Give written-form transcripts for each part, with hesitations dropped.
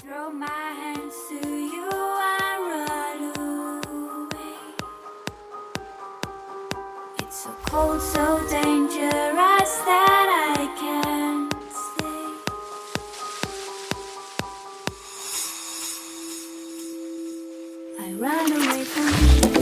Throw my hands to you and run away. It's so cold, so dangerous that I can't stay. I run away from you.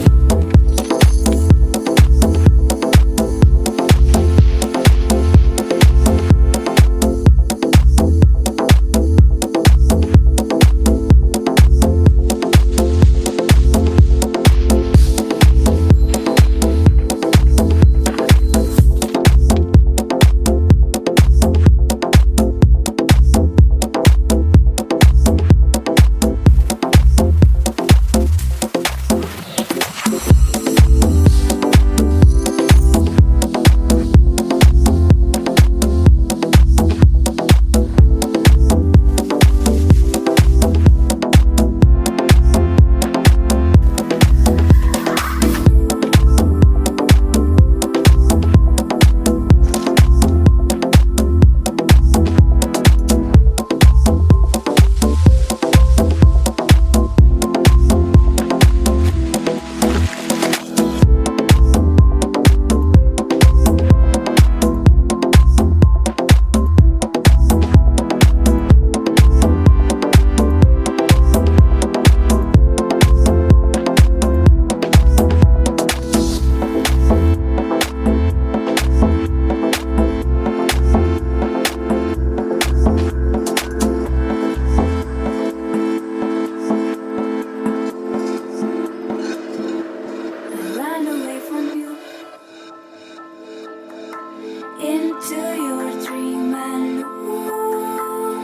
Into your dream and ooh,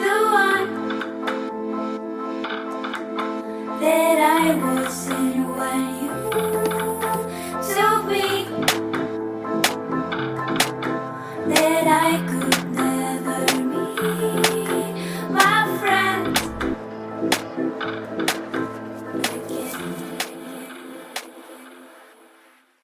the one that I was in when you told me that I